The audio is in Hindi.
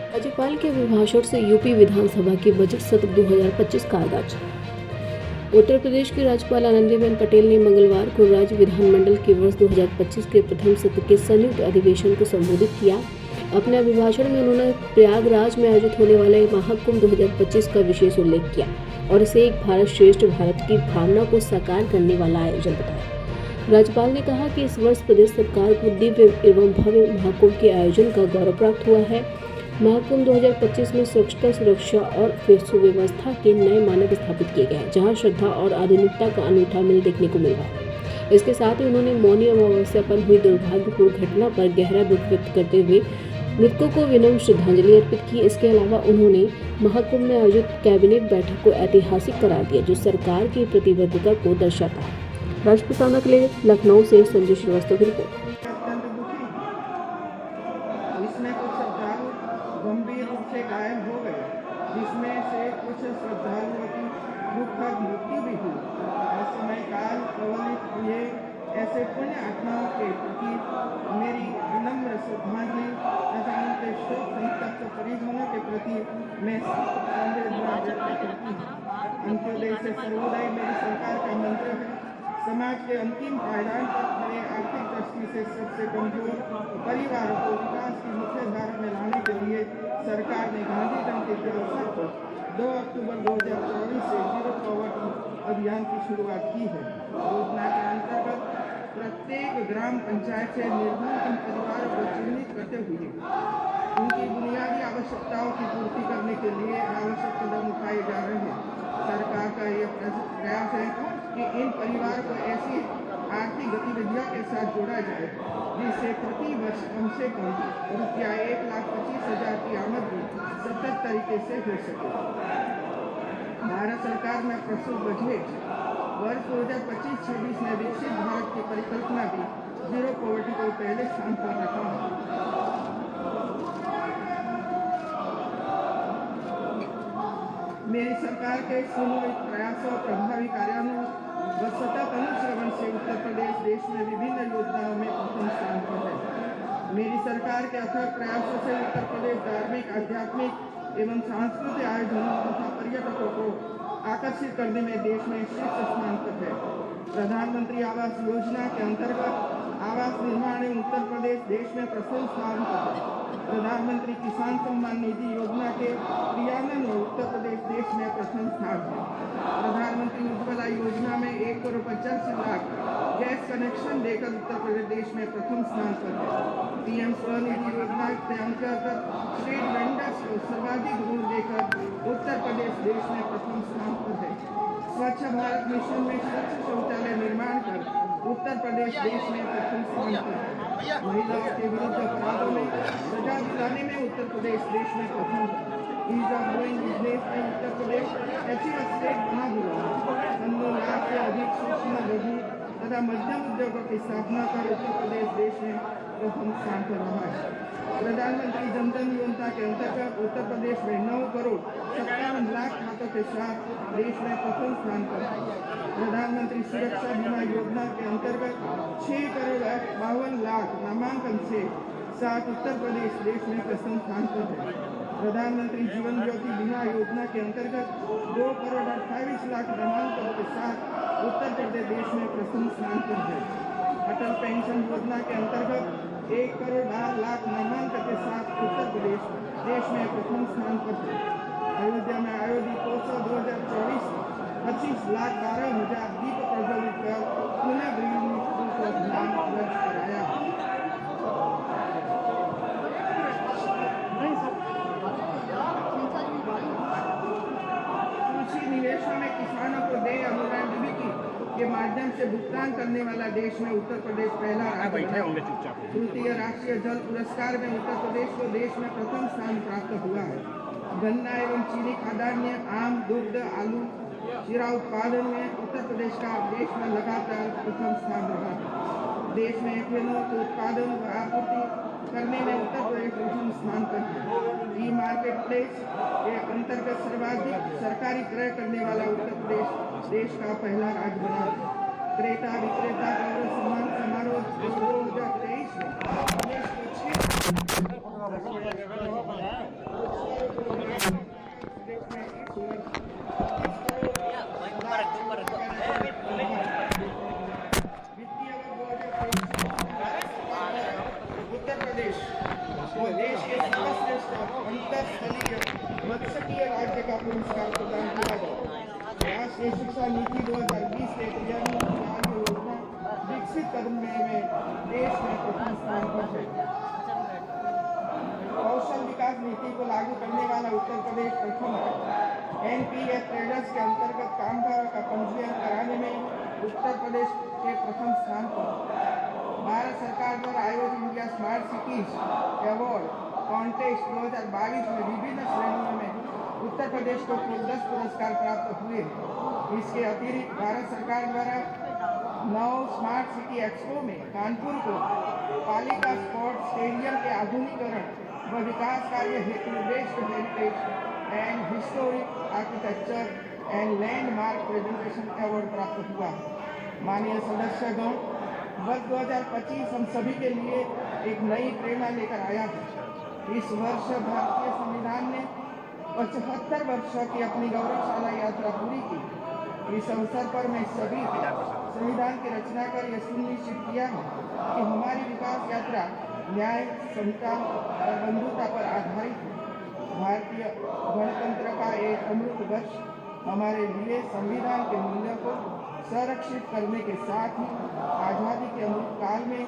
राज्यपाल के अभिभाषण से यूपी विधानसभा के बजट सत्र 2025 का आगाज। उत्तर प्रदेश की राज्यपाल आनंदीबेन पटेल ने मंगलवार को राज्य विधानमंडल के वर्ष 2025 के प्रथम सत्र के संयुक्त अधिवेशन को संबोधित किया। अपने अभिभाषण में उन्होंने प्रयागराज में आयोजित होने वाले महाकुंभ 2025 का विशेष उल्लेख किया और इसे एक भारत श्रेष्ठ भारत की भावना को साकार करने वाला आयोजन बताया। राज्यपाल ने कहा कि इस वर्ष प्रदेश सरकार को दिव्य एवं भव्य महाकुंभ के आयोजन का गौरव प्राप्त हुआ है। महाकुंभ 2025 में स्वच्छता, सुरक्षा और सुव्यवस्था के नए मानक स्थापित किए गए हैं, जहां श्रद्धा और आधुनिकता का अनूठा मेल देखने को मिल रहा है। इसके साथ ही उन्होंने मौनी अमावस्या पर हुई दुर्भाग्यपूर्ण घटना पर गहरा दुख व्यक्त करते हुए मृतकों को विनम्र श्रद्धांजलि अर्पित की। इसके अलावा उन्होंने महाकुंभ में आयोजित कैबिनेट बैठक को ऐतिहासिक करार दिया, जो सरकार की प्रतिबद्धता को दर्शाता है। राष्ट्रपिता के लिए लखनऊ से संजय श्रीवास्तव की रिपोर्ट। इसमें कुछ श्रद्धालु गंभीर रूप से घायल हो गए, जिसमें से कुछ श्रद्धालुओं की दुखद मृत्यु भी हुई। समय काल प्रवलित हुए ऐसे पुण्य आत्माओं के प्रति मेरी विनम्र श्रद्धांजलि तथा उनके शोक संतप्त परिजनों के प्रति मैं संवेदना व्यक्त करती हूँ। अंत्योदय से सर्वोदय मेरी सरकार का मंत्र है। समाज के अंतिम पायदान पर खड़े आर्थिक दृष्टि से सबसे कमजोर परिवारों को विकास की मुख्य धारा में लाने के लिए सरकार ने गांधी जयंती के अवसर पर 2 अक्टूबर 2024 से जीरो पॉवर्टी अभियान की शुरुआत की है। योजना के अंतर्गत प्रत्येक ग्राम पंचायत से निर्धन परिवारों को चिन्हित करते हुए उनकी बुनियादी आवश्यकताओं की पूर्ति करने के लिए आवश्यक कदम उठाए जा रहे हैं। सरकार का यह प्रयास है कि इन परिवारों को ऐसी आर्थिक गतिविधियों के साथ जोड़ा जाए जिससे प्रति वर्ष कम से कम रुपया 1,25,000 की आमदनी सतत तरीके से हो सके। भारत सरकार में प्रस्तुत बजट वर्ष 2025-26 में विकसित भारत की परिकल्पना भी जीरो पॉवर्टी को पहले स्थान पर रखा है। मेरी सरकार के सुनियोजित प्रयासों और प्रभावी कार्यान्वयन व सतत अनुश्रवण से उत्तर प्रदेश देश में विभिन्न योजनाओं में प्रथम स्थान पर है। मेरी सरकार के अथक प्रयासों से उत्तर प्रदेश धार्मिक, आध्यात्मिक एवं सांस्कृतिक आयोजनों तथा पर्यटकों को आकर्षित करने में देश में शीर्ष स्थान पर है। प्रधानमंत्री आवास योजना के अंतर्गत आवास निर्माण में उत्तर प्रदेश देश में प्रथम स्थान पर है। प्रधानमंत्री किसान सम्मान निधि योजना के क्रियान्वयन में उत्तर प्रदेश देश में प्रथम स्थान है। प्रधानमंत्री उज्ज्वला योजना में 1,85 लाख गैस कनेक्शन देकर उत्तर प्रदेश देश में प्रथम स्थान पर है। पीएम स्वनिधि योजना के अंतर्गत स्ट्रीट वेंडर्स को सर्वाधिक ऋण देकर उत्तर प्रदेश देश में प्रथम स्थान पर है। स्वच्छ भारत मिशन में स्वच्छ शौचालय निर्माण कर उत्तर प्रदेश देश में प्रथम स्थान पर है। महिलाओं के विरुद्ध अपराधों में सजा दिलाने में उत्तर प्रदेश देश में प्रथम है। ईज ऑफ डूइंग बिजनेस में उत्तर प्रदेश एचईएफ स्टेट बना हुआ है। 15 लाख से अधिक सूक्ष्म लघु तथा मध्यम उद्योगों की स्थापना कर उत्तर प्रदेश देश में प्रथम स्थान पर रहा है। प्रधानमंत्री जन धन योजना के अंतर्गत उत्तर प्रदेश में 9 करोड़ 57 लाख खातों के साथ देश में प्रथम स्थान पर है। प्रधानमंत्री सुरक्षा बीमा योजना के अंतर्गत 6 करोड़ 52 लाख नामांकन से साथ उत्तर प्रदेश देश में प्रथम स्थान पर है। प्रधानमंत्री जीवन ज्योति बीमा योजना के अंतर्गत 2 करोड़ 28 लाख नामांकन के साथ उत्तर प्रदेश देश में प्रथम स्थान पर है। अटल पेंशन योजना के अंतर्गत 1 करोड़ 8 लाख नामांकन के साथ उत्तर प्रदेश देश में प्रथम स्थान पर है। अयोध्या में आयोजित उत्सव 2024 25,12,000 दीप प्रज्वलित कर पुनः गृह को ध्यान दर्ज कराया। कृषि निवेशों में किसानों को देय अनुदान डीबीटी के माध्यम से भुगतान करने वाला देश में उत्तर प्रदेश पहला राज्य है। तृतीय राष्ट्रीय जल पुरस्कार में उत्तर प्रदेश को देश में प्रथम स्थान प्राप्त हुआ है। गन्ना एवं चीनी खाद्यान्न, आम, दुग्ध, आलू, जीरा उत्पादन में उत्तर प्रदेश का देश में लगातार प्रथम स्थान रहा है। देश में एथेनॉल के उत्पादन व आपूर्ति करने में उत्तर प्रदेश प्रथम स्थान पर है। ई मार्केट प्लेस के अंतर्गत सर्वाधिक सरकारी क्रय करने वाला उत्तर प्रदेश देश का पहला राज्य बना है। क्रेता विक्रेता गौरव सम्मान समारोह 2023 में देश को 6 और देश के सर्वश्रेष्ठ अंतरस्थलीय मत्स्यकीय राज्य का पुरस्कार प्रदान किया गया। राष्ट्रीय शिक्षा नीति 2020 के क्रियान्वयन कार्य योजना विकसित करने में देश में प्रथम स्थान पर है। कौशल विकास नीति को लागू करने वाला उत्तर प्रदेश प्रथम है। एनपीएफ ट्रेडर्स के अंतर्गत कामगारों का पंजीयन कराने में उत्तर प्रदेश के प्रथम स्थान पर। भारत सरकार द्वारा आयोजित India smart cities award contest 2022 में विभिन्न श्रेणियों में उत्तर प्रदेश को कुल 10 पुरस्कार प्राप्त हुए। इसके अतिरिक्त भारत सरकार द्वारा 9 स्मार्ट सिटी एक्सपो में कानपुर को पालिका स्पोर्ट्स स्टेडियम के आधुनिकीकरण व विकास कार्य हेतु best heritage and historic architecture and landmark presentation award प्राप्त हुआ। माननीय सदस्यगण, वर्ष 2025 हम सभी के लिए एक नई प्रेरणा लेकर आया है। इस वर्ष भारतीय संविधान ने 75 वर्ष की अपनी गौरवशाला यात्रा पूरी की। इस अवसर पर मैं सभी संविधान की रचना कर यह सुनिश्चित किया है कि हमारी विकास यात्रा न्याय, समता और बंधुता पर आधारित है। भारतीय गणतंत्र का एक अमृत वर्ष हमारे लिए संविधान के मूल्यों को संरक्षित करने के साथ ही आज़ादी के अमृत काल में